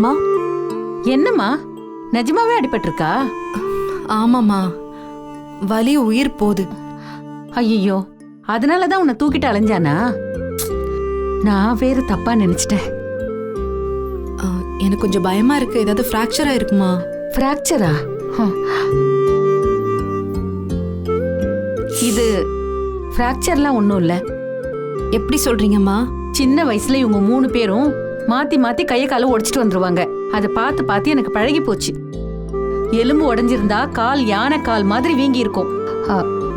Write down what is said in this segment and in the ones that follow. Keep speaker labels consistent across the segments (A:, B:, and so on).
A: மா
B: என்னம்மா நிஜமாவே அடிபட்டிருக்கா?
A: ஆமாம்மா, வலி உயிர் போகுது.
B: ஐயோ, அதனாலதான் உன்னை தூக்கிட்டு அலைஞ்சானா? நான் வேற தப்பா நினைச்சிட்டேன்.
A: எனக்கு கொஞ்சம் பயமா இருக்கு. ஏதாவது ஃப்ராக்சர் ஆயிருக்குமா?
B: ஃப்ராக்சரா? இது ஃப்ராக்சர்லாம் ஒன்றும் இல்லை.
A: எப்படி சொல்றீங்கம்மா?
B: சின்ன வயசுல இவங்க 3 பேரும் மாத்தி மாத்தி கையை காலை உடைச்சிட்டு வந்துருவாங்க. அதை பார்த்து பார்த்து எனக்கு பழகி போச்சு. எலும்பு உடைஞ்சிருந்தா கால் யானை கால் மாதிரி வீங்கி இருக்கும்.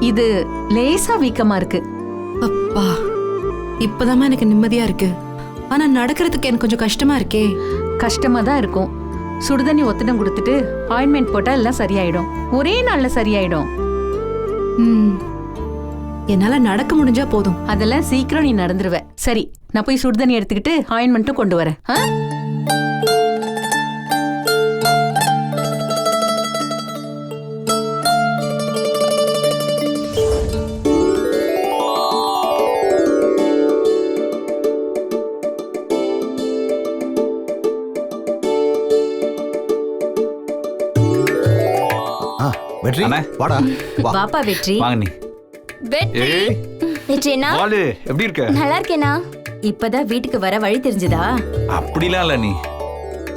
B: இது லேசா வீக்கமா இருக்கு.
A: அப்பா, இப்பதாம்மா எனக்கு நிம்மதியா இருக்கு. ஆனா நடக்கிறதுக்கு எனக்கு கொஞ்சம் கஷ்டமா இருக்கே.
B: கஷ்டமா தான் இருக்கும். சுடுதண்ணி ஒத்தடம் கொடுத்துட்டு ஆயின்மெண்ட் போட்டா எல்லாம் சரியாயிடும். ஒரே நாள்ல சரியாயிடும்.
A: என்னால நடக்க முடிஞ்சா போதும்.
B: அதெல்லாம் சீக்கிரம் நீ நடந்துருவ. சரி, நான் போய் சுடுதண்ணி எடுத்துக்கிட்டு ஆயின்மெண்ட்டும் கொண்டு வரேன்.
C: வெற்றி, வாடா.
B: வாப்பா வெற்றி.
D: வாங்க நீ.
E: வெற்றி. வெற்றினா?
D: வாலு, எப்படி இருக்க?
E: நல்லா இருக்கேனா?
B: இப்பதான் வீட்டுக்கு வர வழி தெரிஞ்சதா?
D: அப்படிலாம் இல்ல நீ.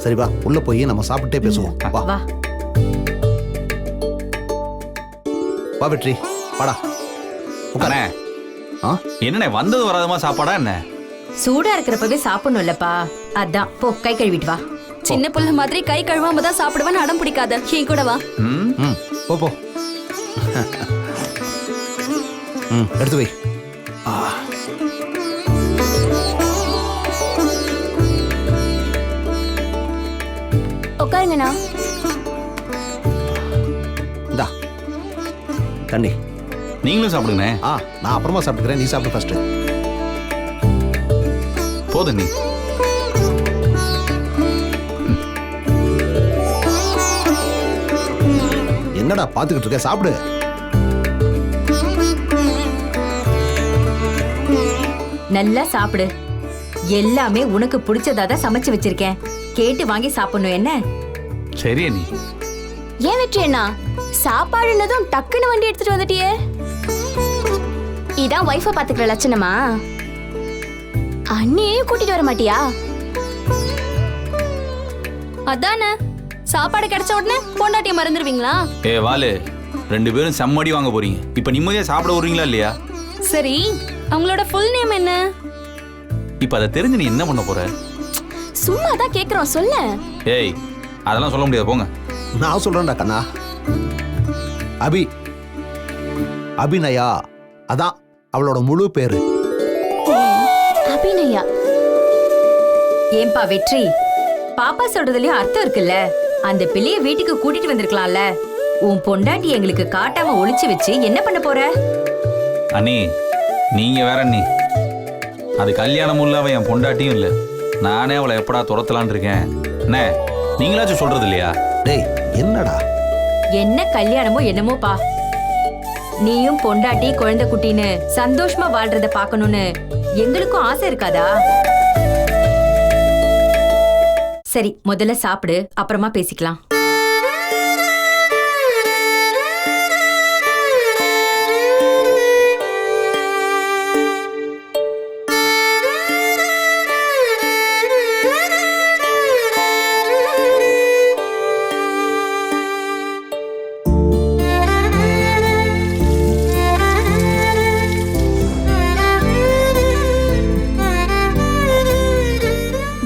C: சரி வா, உள்ள போய் நம்ம சாப்பிட்டே பேசுவோம். வா
B: வா
C: வா வெற்றி, வாடா.
D: உட்காரே. என்னண்ணே வந்தது வராதமா சாப்பாடா என்ன?
B: சூடா இருக்கிறப்பவே சாப்பிடணும் இல்லப்பா. அதான் போ, கை கழுவிட்டு வா.
E: சின்ன புள்ள மாதிரி கை கழுவாம தான் சாப்பிடுவேன்னு அடம் பிடிக்காத. என் கூட வா.
C: போ போ. எடுத்து வை.
E: உட்காருங்கண்ணா.
C: இந்தா தண்ணி.
D: நீங்களும் சாப்பிடுங்க.
C: நான் அப்புறமா சாப்பிட்டுக்கிறேன். நீ சாப்பிடு ஃபர்ஸ்ட்.
D: போதும் நீ.
C: என்னடா பாத்துக்கிட்டு இருக்க? சாப்பிடு.
B: நல்லா சாப்பிடு. எல்லாமே உனக்கு பிடிச்சதாதான் சமைச்சு வச்சிருக்கேன். கேட்டு வாங்கி சாப்பிடணும் என்ன?
D: சரி நீ.
E: ஏன் வெற்றி அண்ணா, சாப்பாடுனதும் டக்குன்னு வண்டி எடுத்துட்டு வந்துட்டியே? இதான் வைஃபை பாத்துக்கிற லட்சணமா? அண்ணியையும் கூட்டிட்டு வர மாட்டியா? அதானே, சாப்பாடு கிடைச்ச உடனே பொண்டாட்டிய மறந்துடுவீங்களா?
D: வாலு, 2 பேரும் செம்மடி வாங்க போறீங்க. இப்ப நிம்மதியா சாப்பிட வருவீங்களா இல்லையா?
E: சரி, அவங்களோட ஃபுல் நேம் என்ன?
D: இப்ப அதை தெரிஞ்சு நீ என்ன பண்ண போற?
E: சும்மா தான் கேக்குறோம், சொல்ல.
D: ஏய், அதெல்லாம் சொல்ல முடியாது, போங்க.
C: நான் சொல்றேன்டா கண்ணா. அபிநயா, அதான் அவளோட முழு பேரு.
E: அபிநயா.
B: ஏன்பா வெற்றி, பாப்பா சொல்றதுலயும் அர்த்தம் இருக்குல்ல. அந்த பிள்ளைய வீட்டுக்கு கூட்டிட்டு வந்திருக்கலாம்ல. உன் பொண்டாட்டி எங்களுக்கு காட்டாம ஒளிச்சு வச்சு என்ன பண்ண போற?
D: அண்ணி, நீங்க வேற நீ. அது கல்யாணமும் இல்ல, அவன் என் பொண்டாட்டியும் இல்ல. நானே அவளை எப்படா துரத்தலான் இருக்கேன். என்ன நீங்களாச்சும் சொல்றது இல்லையா?
C: டேய், என்னடா?
B: என்ன கல்யாணமோ என்னமோப்பா. நீயும் பொண்டாட்டி குழந்தை குட்டின்னு சந்தோஷமா வாழ்றத பாக்கணும்னு எங்களுக்கும் ஆசை இருக்காதா? சரி, முதல்ல சாப்பிடு, அப்புறமா பேசிக்கலாம்.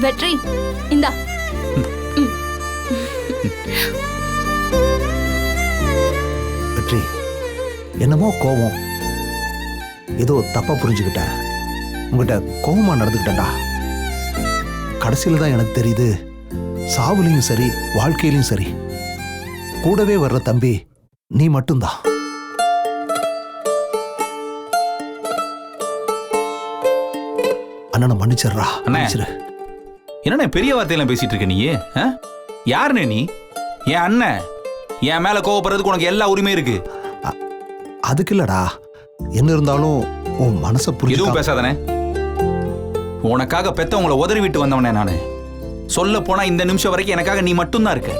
E: வெற்றி, இந்தா.
C: வெற்றி, என்னமோ கோபம். ஏதோ தப்பா புரிஞ்சுக்கிட்டேன். உங்ககிட்ட கோபமா நடந்துக்கிட்டேன்டா. கடைசியில தான் எனக்கு தெரியுது, சாவுலையும் சரி வாழ்க்கையிலும் சரி கூடவே வர்ற தம்பி நீ மட்டும்தான். அண்ணனை மன்னிச்சிடுறா. மன்னிச்சிரு.
D: என்னண்ணே பெரிய வார்த்தையெல்லாம் பேசிட்டு இருக்க நீ? யாருண்ணே நீ? என் அண்ணன். என் மேல கோவப்படுறதுக்கு உனக்கு எல்லா உரிமையும் இருக்கு.
C: அதுக்கு இல்லடா, என்ன இருந்தாலும் உன் மனசை புரிஞ்சு
D: எதுவும் பேசாதானே. உனக்காக பெத்தவங்களை உதறி விட்டு வந்தவனே நானு. சொல்ல போனா இந்த நிமிஷம் வரைக்கும் எனக்காக நீ மட்டும்தான் இருக்க.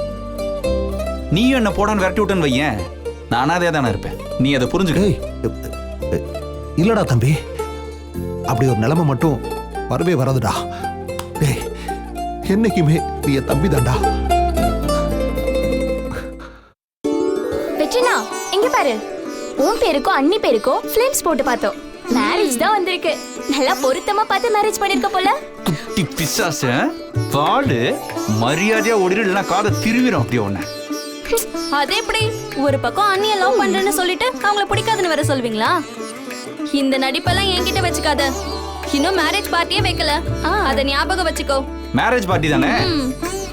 D: நீயும் என்ன போடான்னு விரட்டி விட்டேன்னு வையேன், நானா அதே தானே இருப்பேன். நீ அதை புரிஞ்சுக்க.
C: இல்லடா தம்பி, அப்படி ஒரு நிலைமை மட்டும் வரவே வராதுடா. டேய், என்னைக்குமே நீ என் தம்பி தான்டா.
E: வெற்றினா இங்க பாரு, உன் பேருக்கோ அண்ணி பேருக்கோ ஃபிலிம்ஸ் போட்டு பார்த்தோம். மேரேஜ் தான் வந்திருக்கு. நல்லா பொருத்தமா பார்த்து மேரேஜ் பண்ணிருக்க போல.
D: குட்டி பிசாச பாடு, மரியாதையா ஓடிடு, இல்லைன்னா காதை திருவிடும் அப்படியே ஒண்ணு.
E: அது எப்படி? ஒரு பக்கம் அண்ணிய லவ் பண்றேன்னு சொல்லிட்டு அவங்கள பிடிக்காதுன்னு வேற சொல்வீங்களா? இந்த நடிப்பெல்லாம் என்கிட்ட வச்சுக்காத. இன்னும் மேரேஜ் பார்ட்டியே வைக்கல, அத ஞாபகம் வச்சுக்கோ.
D: மேரேஜ் பார்ட்டி தானே,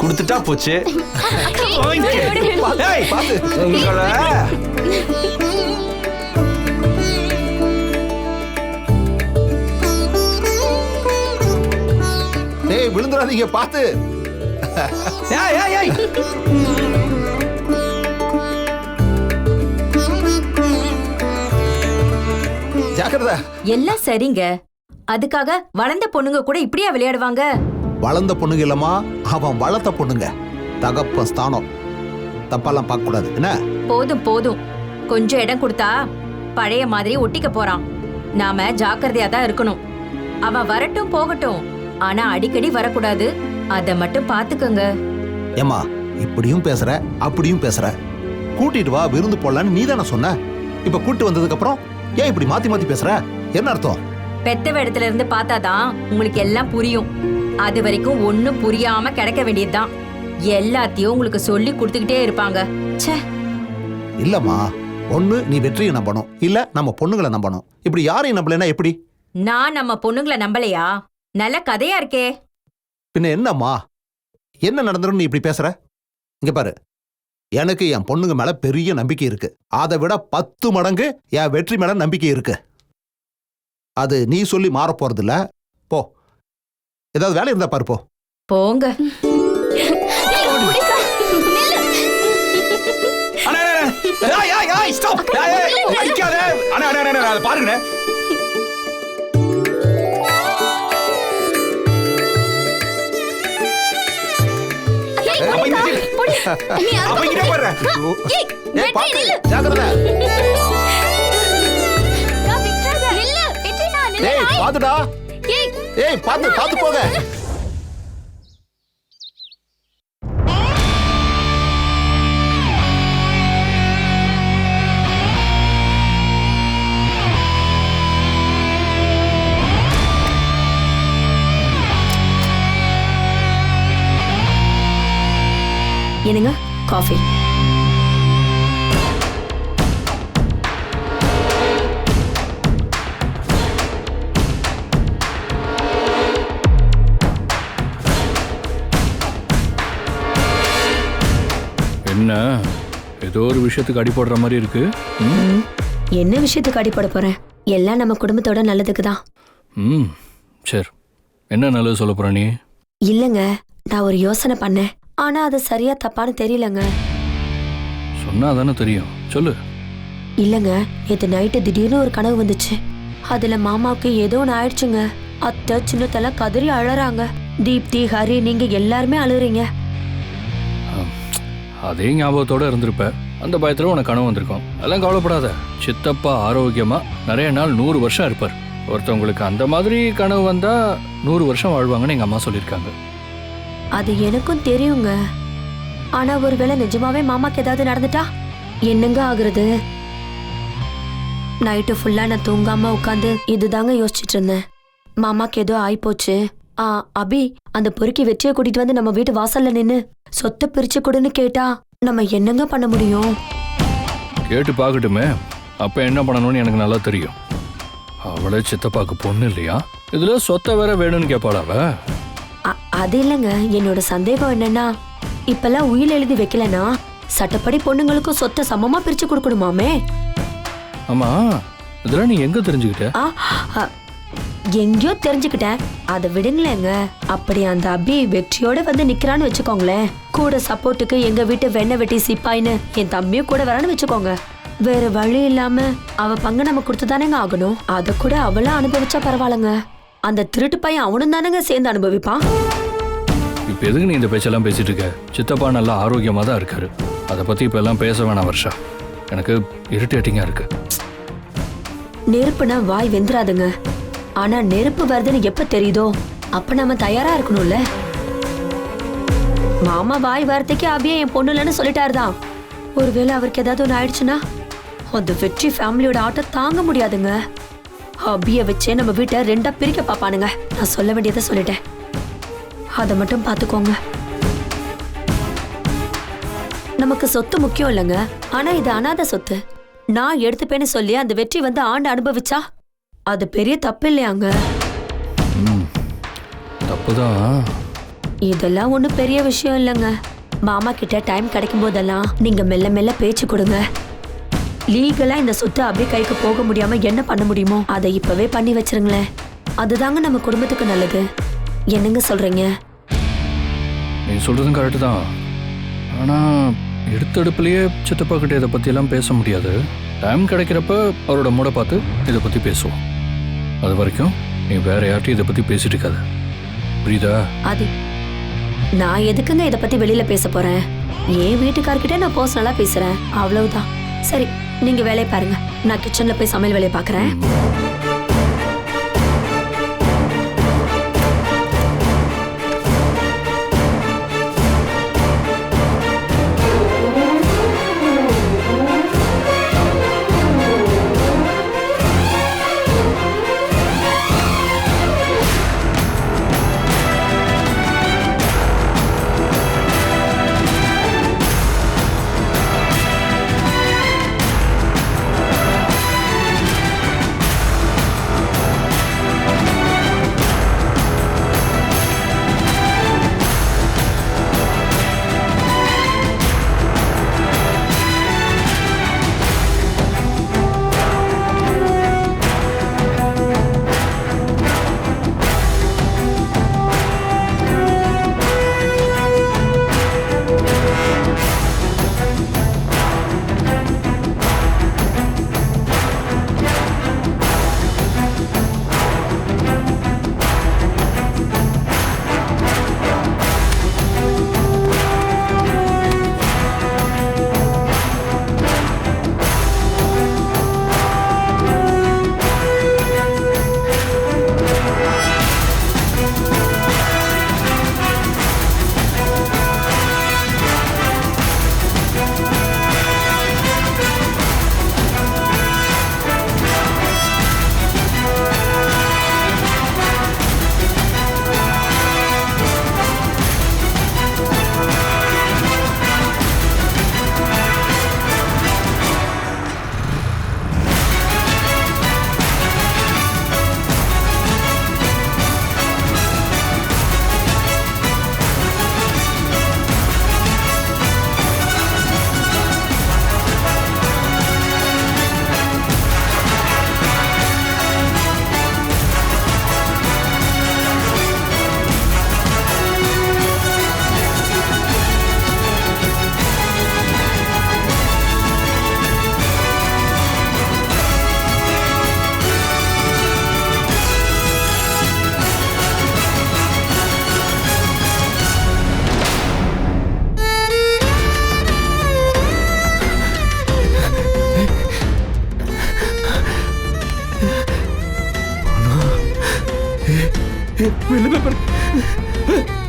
D: கொடுத்துட்டா போச்சு.
C: டேய், விழுந்துடாதீங்க, பாத்து. ஜாக்கிரதை.
F: எல்லாம் சரிங்க. அதுக்காக வளர்ந்த பொண்ணுங்க கூட இப்படியா விளையாடுவாங்க?
C: வளர்ந்த பொண்ணுங்க இல்லம்மா, அவன் வளர்த்த பொண்ணுங்க. தகப்ப ஸ்தானம், தப்பெல்லாம் பார்க்க கூடாது என்ன?
F: போதும் போதும், கொஞ்சம் இடம் கொடுத்தா பழைய மாதிரி ஒட்டிக்க போறான். நாம ஜாக்கிரதையா தான் இருக்கணும். அவன் வரட்டும் போகட்டும், ஆனா அடிக்கடி வரக்கூடாது. அத மட்டும் பாத்துக்கோங்க.
C: ஏமா, இப்படியும் பேசுற அப்படியும் பேசுற. கூட்டிட்டு வா, விருந்து போடலான்னு நீ தானே சொன்ன. இப்ப கூட்டு வந்ததுக்கு அப்புறம் ஏன் இப்படி மாத்தி மாத்தி பேசுற? என்ன அர்த்தம்?
F: பெத்த இடத்துல இருந்து பார்த்தாதான் உங்களுக்கு எல்லாம் புரியும். அது வரைக்கும் ஒண்ணும் புரியாம கிடக்க வேண்டியதுதான். எல்லாத்தையும் உங்களுக்கு சொல்லி கொடுத்துக்கிட்டே இருப்பாங்க. ச்சே.
C: இல்லம்மா, ஒண்ணு நீ வெற்றியை நம்பணும், இல்ல நம்ம பொண்ணுங்களை நம்பணும். இப்படி யாரையும் நம்பலன்னா எப்படி?
F: நான் நம்ம பொண்ணுங்களை நம்பலையா? நல்ல கதையா இருக்கே.
C: பின்ன என்னம்மா, என்ன நடந்துரும் நீ இப்படி பேசுற? இங்க பாரு, எனக்கு என் பொண்ணுங்க மேல பெரிய நம்பிக்கை இருக்கு. அதை விட 10 மடங்கு என் வெற்றி மேல நம்பிக்கை இருக்கு. அது நீ சொல்லி மாற போறது இல்ல. போ, ஏதாவது வேலை இருந்தா பாரு, போ.
F: போங்க.
D: பாருங்க,
C: பாத்துடா. ஏய், பாத்து பாத்து போக.
F: என்னங்க, காஃபி.
G: என்ன, ஏதோ ஒரு விஷயத்துக்கு அடி போடுற மாதிரி இருக்கு.
H: என்ன விஷயத்துக்கு அடி போட போறேன்? எல்லாம் நம்ம குடும்பத்தோட நல்லதுக்கு தான்.
G: சரி, என்ன நல்லது சொல்ல போற நீ?
H: இல்லங்க, நான் ஒரு யோசனை பண்ணேன். ஆனா அது சரியா தப்பான்னு தெரியலங்க.
G: சொன்னா தானே தெரியும், சொல்லு.
H: இல்லங்க, நேற்று நைட்டு திடீர்னு ஒரு கனவு வந்துச்சு. அதுல மாமாவுக்கு ஏதோ ஒன்று ஆயிடுச்சுங்க. அத்தை சின்னத்தெல்லாம் கதறி அழறாங்க. தீப்தி, ஹரி, நீங்க எல்லாருமே அழுறீங்க.
G: அதே ஞாபகத்தோட இருந்திருப்ப. அந்த பயத்துல உனக்கு கனவு வந்திருக்கும். அதெல்லாம் கவலைப்படாத. சித்தப்பா ஆரோக்கியமா நிறைய நாள் 100 வருஷம் இருப்பார். ஒருத்தவங்களுக்கு அந்த மாதிரி கனவு வந்தா 100 வருஷம் வாழ்வாங்கன்னு எங்க அம்மா சொல்லியிருக்காங்க.
H: அது எனக்கும் தெரியுங்க. ஆனா ஒருவேளை நிஜமாவே மாமாக்கு ஏதாவது நடந்துட்டா என்னங்க ஆகுறது? நைட்டு ஃபுல்லா நான் தூங்காம உட்காந்து இதுதாங்க யோசிச்சுட்டு இருந்தேன். மாமாக்கு ஏதோ ஆயிப்போச்சு. அபி, அந்த பொறுக்கி வெற்றியை கூட்டிட்டு வந்து நம்ம வீட்டு வாசல்ல நின்னு சொத்தை பிரிச்சு கொடுன்னு கேட்டா நம்ம என்னங்க பண்ண முடியும்?
G: கேட்டு பார்க்கட்டுமே. அப்ப என்ன பண்ணணும்னு எனக்கு நல்லா தெரியும். அவளே சித்தப்பாக்கு பொண்ணு இல்லையா? இதுல சொத்தை வேற வேணும்னு கேட்பாளாவ?
H: அது இல்லைங்க, என்னோட சந்தேகம் என்னன்னா, இப்பெல்லாம் உயில் எழுதி வைக்கலனா சட்டப்படி பொண்ணுங்களுக்கும் சொத்தை சமமா பிரிச்சு கொடுக்கணுமாமே.
G: ஆமா, இதெல்லாம் நீ எங்க தெரிஞ்சுக்கிட்ட?
H: எங்கயோ தெரிஞ்சுக்கிட்டேன். அதை விடுங்களேங்க. அப்படி அந்த அபி வெற்றியோட வந்து நிக்கிறான்னு வச்சுக்கோங்களேன், கூட சப்போர்ட்டுக்கு எங்க வீட்டு வெண்ணெய் வெட்டி சிப்பாயின்னு என் தம்பியும் கூட வரான்னு வச்சுக்கோங்க. வேற வழி இல்லாம அவ பங்கு நம்ம கொடுத்துதானேங்க ஆகணும். அதை கூட அவளும் அனுபவிச்சா பரவாயில்லங்க. அந்த திருட்டு பையன் அவனும் தானேங்க சேர்ந்து அனுபவிப்பான்.
G: இப்போ எதுக்கு நீ இந்த பேச்செல்லாம் பேசிட்டு இருக்க? சித்தப்பா நல்லா ஆரோக்கியமாக தான் இருக்காரு. அதை பற்றி இப்போ எல்லாம் பேச வேணாம் வர்ஷா. எனக்கு இரிட்டேட்டிங்காக இருக்கு.
H: நெருப்புனா வாய் வெந்துராதுங்க. ஆனா நெருப்பு வருதுன்னு எப்ப தெரியுதோ அப்ப நம்ம தயாரா இருக்கணும்ல. மாமா வாய் வார்த்தைக்கு அபியா என் பொண்ணு இல்லைன்னு சொல்லிட்டாருதான். ஒருவேளை அவருக்கு ஏதாவது ஒன்று ஆயிடுச்சுன்னா அந்த வெற்றி ஃபேமிலியோட ஆட்டம் தாங்க முடியாதுங்க. அபிய வச்சே நம்ம வீட்டை ரெண்டா பிரிக்க பாப்பானுங்க. நான் சொல்ல வேண்டியதை சொல்லிட்டேன். அதை மட்டும் பார்த்துக்கோங்க. நமக்கு சொத்து முக்கியம் இல்லைங்க. ஆனா இது அனாதை சொத்து. நான் எடுத்துப்பேன்னு சொல்லி அந்த வெற்றி வந்து ஆண்டு அனுபவிச்சா அது பெரிய தப்பு இல்லையாங்க?
G: தப்புதான்.
H: இதெல்லாம் ஒன்றும் பெரிய விஷயம் இல்லைங்க. மாமா கிட்ட டைம் கிடைக்கும் போதெல்லாம் நீங்க மெல்ல மெல்ல பேச்சு கொடுங்க. லீகலா இந்த சொத்து அப்படியே கைக்கு போக முடியாம என்ன பண்ண முடியுமோ அதை இப்பவே பண்ணி வச்சிருங்களேன். அதுதாங்க நம்ம குடும்பத்துக்கு நல்லது. என்னங்க சொல்றீங்க?
G: நீ சொல்கிறதும் கரெக்டு தான். ஆனால் எடுத்தடுப்புலையே சித்தப்பா கிட்ட இதை பற்றியெல்லாம் பேச முடியாது. டைம் கிடைக்கிறப்ப அவரோட மூடை பார்த்து இதை பற்றி பேசுவோம். அது வரைக்கும் நீ வேற யார்ட்டையும் இதை பற்றி பேசிட்டு இருக்காத. புரியுதா?
H: அது நான் எதுக்குங்க இதை பத்தி வெளியில பேச போறேன்? என் வீட்டுக்கார்கிட்ட நான் பர்சனலா பேசுறேன், அவ்வளவுதான். சரி, நீங்க வேலையை பாருங்க. நான் கிச்சன்ல போய் சமையல் வேலையை பார்க்கறேன்.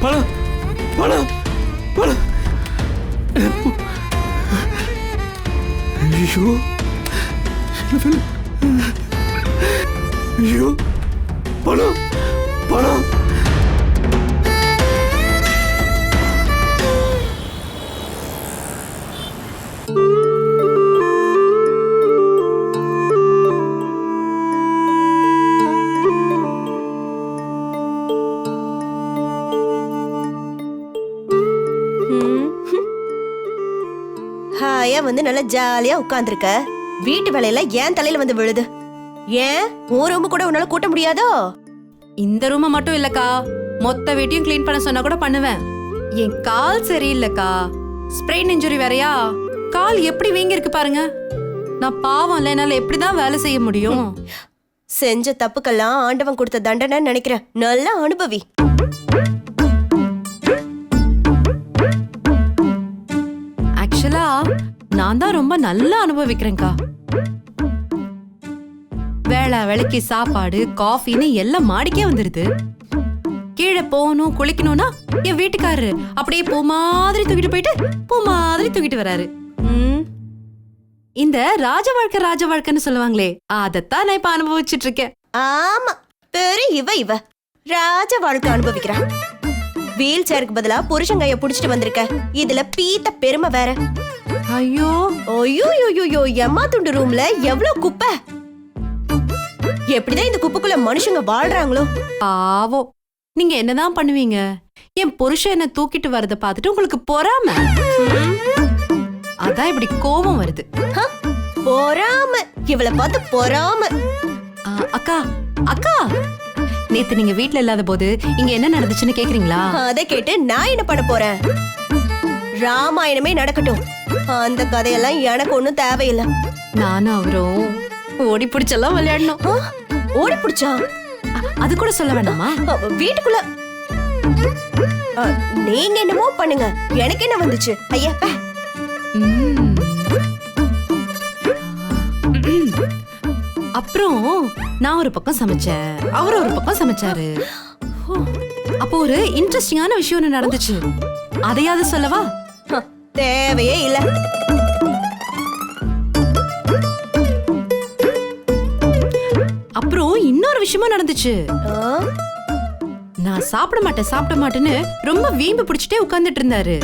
I: பணம் பணம் பணம். ஐயோ ஐயோ, பணம் பணம்.
J: ஹாயா வந்து நல்லா ஜாலியா உட்கார்ந்துருக்க. வீட்டு வேலையெல்லாம் ஏன் தலையில வந்து விழுது? ஏன் உன் ரூம் கூட உன்னால கூட்ட முடியாதோ?
A: இந்த ரூமை மட்டும் இல்லக்கா, மொத்த வீட்டையும் க்ளீன் பண்ண சொன்னா கூட பண்ணுவேன். என் கால் சரியில்லைக்கா, ஸ்ப்ரெயின் இன்ஜுரி வேறயா. கால் எப்படி வீங்கி இருக்கு பாருங்க. நான் பாவம் இல்ல, என்னால எப்படிதான் வேலை செய்ய முடியும்?
J: செஞ்ச தப்புக்கெல்லாம் ஆண்டவன் கொடுத்த தண்டனை நினைக்கிறேன். நல்லா அனுபவி.
A: ரொம்ப நல்லா அனுபவிக்கிறேன்க்கா. வேளா வேலைக்கு சாப்பாடு காஃபின்னு எல்லாம் மாடிக்கே வந்துருது. கீழே போகணும் குளிக்கணும்னா என் வீட்டுக்காரரு அப்படியே பூ மாதிரி தூக்கிட்டு போயிட்டு பூ மாதிரி தூக்கிட்டு வராரு. இந்த ராஜ வாழ்க்கைன்னு சொல்லுவாங்களே, அதத்தான் நான் இப்ப அனுபவிச்சுட்டு இருக்கேன்.
J: ஆமா, பெரிய இவ ராஜ வாழ்க்கை அனுபவிக்கிறான். வீல் சேருக்கு பதிலா புருஷன் கைய புடிச்சிட்டு வந்திருக்க. இதுல பீத்த பெருமை வேற.
A: ஐயோ
J: ஐயோ எம்மா துண்டு ரூம்ல எவ்வளவு குப்பை. எப்படிதான் இந்த குப்பைக்குள்ள மனுஷங்க வாழ்றாங்களோ.
A: பாவோ, நீங்க என்னதான் பண்ணுவீங்க? என் புருஷன் என்ன தூக்கிட்டு வரத பார்த்துட்டு உங்களுக்கு பொறாம, அதான் இப்படி கோபம் வருது.
J: பொறாம, இவளை பார்த்து பொறாம.
A: அக்கா அக்கா, நேத்து நீங்க வீட்ல இல்லாத போது இங்க என்ன நடந்துச்சுன்னு கேக்குறீங்களா?
J: அதை கேட்டு நான் என்ன பண்ண போறேன்? ராமாயணமே நடக்கட்டும். அந்த கதையெல்லாம் எனக்கு ஒண்ணும் தேவையில்லை.
A: நானும் அவரும் ஓடி பிடிச்செல்லாம் விளையாடணும்.
J: ஓடி பிடிச்சா?
A: அது கூட சொல்ல வேண்டாமா?
J: வீட்டுக்குள்ள நீங்க என்னமோ பண்ணுங்க, எனக்கு என்ன வந்துச்சு? ஐயா
A: அப்புறம் நான் ஒரு பக்கம் சமைச்சேன், அவர் ஒரு பக்கம் சமைச்சாரு. அப்போ ஒரு இன்ட்ரெஸ்டிங்கான விஷயம் ஒண்ணு நடந்துச்சு. அதையாவது சொல்லவா?
J: தேவையே இல்ல.
A: அப்புறம் இன்னொரு விஷயமும் நடந்துச்சு. நான் சாப்பிட மாட்டேன்னு ரொம்ப வீம்பு பிடிச்சிட்டே உட்கார்ந்துட்டு இருந்தாரு.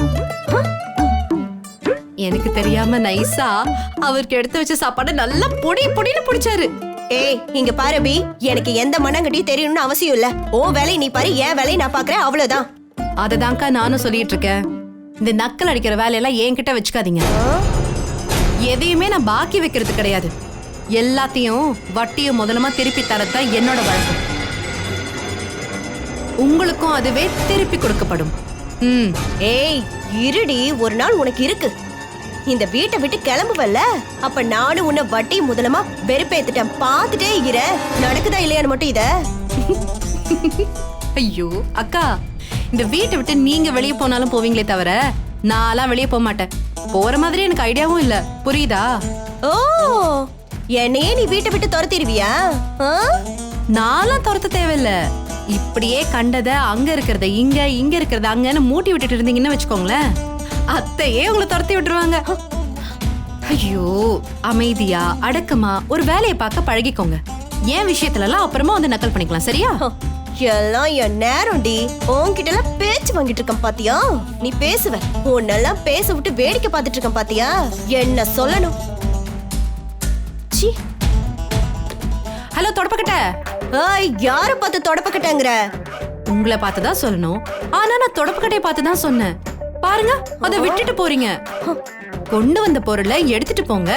A: எனக்கு தெரியாம நைஸா அவருக்கு எடுத்து வச்ச சாப்பாடு நல்லா பொடின்னு பிடிச்சாரு.
J: ஏய் இங்க பாரு பி, எனக்கு எந்த மண்ணங்கட்டியும் தெரியணும்னு அவசியம் இல்ல. ஓ வேலையை நீ பாரு, என் வேலையை நான் பாக்குறேன், அவ்வளவுதான்.
A: அததான்க்கா நானும் சொல்லிட்டு இருக்கேன். இந்த நக்கல் அடிக்கிற வேலையெல்லாம் என்கிட்ட வச்சுக்காதீங்க. எதையுமே நான் பாக்கி வைக்கிறது கிடையாது. எல்லாத்தையும் வட்டியும் முதலமா திருப்பி தரத்தான் என்னோட வழக்கம். உங்களுக்கும் அதுவே திருப்பி கொடுக்கப்படும்.
J: ஏய் இருடி, ஒரு நாள் உனக்கு இருக்கு. இந்த வீட்டை விட்டு கிளம்புவல்ல, அப்ப நானும் உன்னை வட்டி முதலமா வெறுப்பேத்துட்டேன். பாத்துட்டே இர நடக்குதா இல்லையான்னு மட்டும் இத.
A: ஐயோ அக்கா, இந்த வீட்டை விட்டு நீங்க வெளியே போனாலும் போவீங்களே தவிர நான்லாம் வெளியே போக மாட்டேன். போற மாதிரி எனக்கு ஐடியாவும் இல்ல, புரியுதா?
J: ஓ, என்னையே நீ வீட்டை விட்டு துரத்திடுவியா?
A: நான்லாம் துரத்த தேவையில்ல. இப்படியே கண்டத அங்க இருக்கிறத இங்க இருக்கிறத அங்கன்னு மூட்டி விட்டுட்டு இருந்தீங்கன்னு வச்சுக்கோங்களேன், அத்தையே உங்களை துரத்தி விட்டுருவாங்க. ஐயோ, அமைதியா அடக்கமா ஒரு வேலையை பார்க்க பழகிக்கோங்க. என் விஷயத்துல எல்லாம் அப்புறமா வந்து நக்கல் பண்ணிக்கலாம், சரியா?
J: எல்லாம் என் நேரம்டி. உன்கிட்ட எல்லாம் பேச்சு வாங்கிட்டு இருக்கேன் பாத்தியா? நீ பேசுவ, உன்னெல்லாம் பேச விட்டு வேடிக்கை பார்த்துட்டு இருக்கேன் பாத்தியா? என்ன சொல்லணும்?
A: ஹலோ தொடப்பக்கட்ட.
J: யார பார்த்து தொடப்பக்கட்டங்கிற?
A: உங்களை பார்த்துதான் சொல்லணும். ஆனா நான் தொடப்பக்கட்டையை பார்த்துதான் சொன்னேன். பாருங்க, அதை விட்டுட்டு போறீங்க. கொண்டு வந்த பொருளை எடுத்துட்டு போங்க.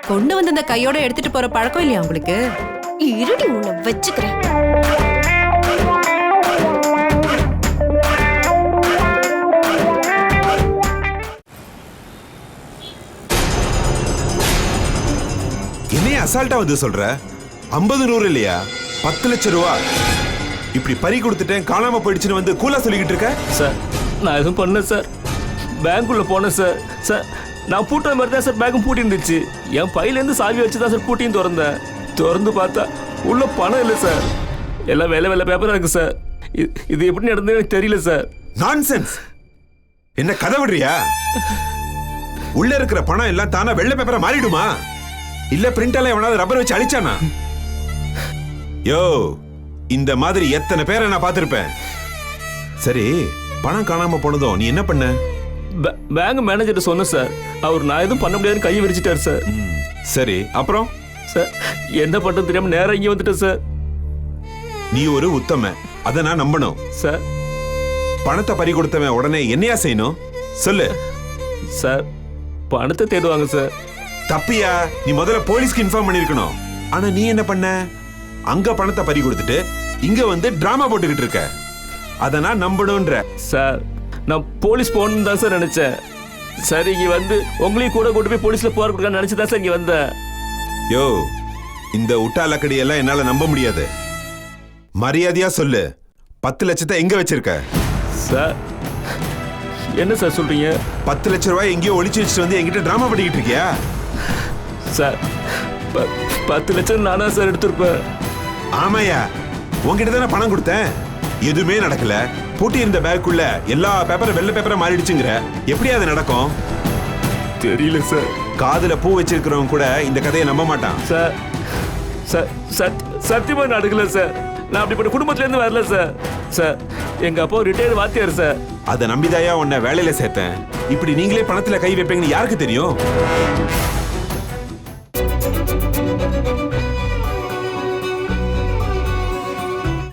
A: கொண்டு வந்த அந்த கையோட எடுத்துட்டு போற பழக்கம் இல்லையா உங்களுக்கு?
J: இருடி, உன்னை வச்சுக்கிறேன்.
K: என்னைய அசால்ட்டா வந்து சொல்ற? 50 100 இல்லையா? 10 லட்சம் ரூபா இப்படி பறி கொடுத்துட்டேன், காணாம போயிடுச்சுன்னு வந்து கூலா சொல்லிக்கிட்டு இருக்க?
I: சார் நான் எதுவும் பண்ணல சார். பேங்க்குள்ள போனேன் சார். சார் நான் பூட்டுற மாதிரி தான் சார் பேங்கும் பூட்டி இருந்துச்சு. என் பையிலேருந்து சாவி வச்சு தான் சார் பூட்டியும் திறந்து பார்த்தா உள்ள பணம் இல்லை சார். எல்லாம் வெள்ளை பேப்பரா இருக்கு சார். இது எப்படி நடந்தது எனக்கு தெரியல சார்.
K: நான்சென்ஸ். என்ன கதை விடுறியா? உள்ள இருக்கிற பணம் எல்லாம் தானா வெள்ளை பேப்பரா மாறிடுமா? இல்ல பிரிண்டால எவனாவது ரப்பர் வச்சு அழிச்சானா? யோ, இந்த மாதிரி எத்தனை பேரை நான் பார்த்திருப்பேன். சரி, பணம் காணாம போனதும் நீ என்ன பண்ண?
I: பேங்க் மேனேஜர் சொன்ன சார். அவர் நான் எதுவும் பண்ண முடியாதுன்னு கையை விரிச்சிட்டாரு சார்.
K: சரி, அப்புறம்?
I: சார் என்ன பண்றது தெரியாம நேரம் இங்கே வந்துட்டேன் சார்.
K: நீ ஒரு உத்தம, அதை நான் நம்பணும்
I: சார்.
K: பணத்தை பறி கொடுத்தவன் உடனே என்னையா செய்யணும் சொல்லு.
I: சார் பணத்தை தேடுவாங்க சார்.
K: தப்பியா? நீ முதல்ல போலீஸ்க்கு இன்ஃபார்ம் பண்ணிருக்கணும். ஆனா நீ என்ன பண்ண? அங்க பணத்தை பறி கொடுத்துட்டு இங்க வந்து டிராமா போட்டுக்கிட்டு இருக்க. அத நான் நம்பணும்ன்ற.
I: சார் நான் போலீஸ் போகணும்னு தான் சார் நினைச்சேன். சார் இங்க வந்து உங்களையும் கூட கூட்டு போய் போலீஸ்ல போற கொடுக்க நினைச்சுதான் சார் இங்க வந்தேன்.
K: யோ, இந்த உட்டாலக்கடி எல்லாம் என்னால நம்ப முடியாது. மரியாதையா சொல்லு, 10 லட்சத்தை எங்க வச்சிருக்க?
I: சார் என்ன சார் சொல்றீங்க?
K: 10 லட்சம் ரூபாய் எங்கேயோ ஒளிச்சு வச்சுட்டு வந்து என்கிட்ட டிராமா பண்ணிக்கிட்டு இருக்கியா?
I: சார் 10 லட்சம் நானா சார் எடுத்திருப்பேன்?
K: ஆமாயா, உங்ககிட்ட தானே பணம் கொடுத்தேன். எதுவுமே நடக்கல. பூட்டி இருந்த பேக்குள்ள எல்லா பேப்பரும் வெள்ளை பேப்பரா மாறிடுச்சுங்கிற. எப்படி அது நடக்கும்?
I: தெரியல சார்.
K: காதுல பூ வச்சிருக்கிறவங்க கூட இந்த கதையை நம்ப மாட்டான்.
I: சார் சத்தியமா நடக்கல சார். நான் அப்படிப்பட்ட குடும்பத்துல இருந்து வரல சார். சார் எங்க அப்பா ரிட்டையர்டு வாத்தியார் சார்.
K: அதை நம்பிதாயா உன்னை வேலையில சேர்த்தேன். இப்படி நீங்களே பணத்துல கை வைப்பீங்கன்னு யாருக்கு தெரியும்?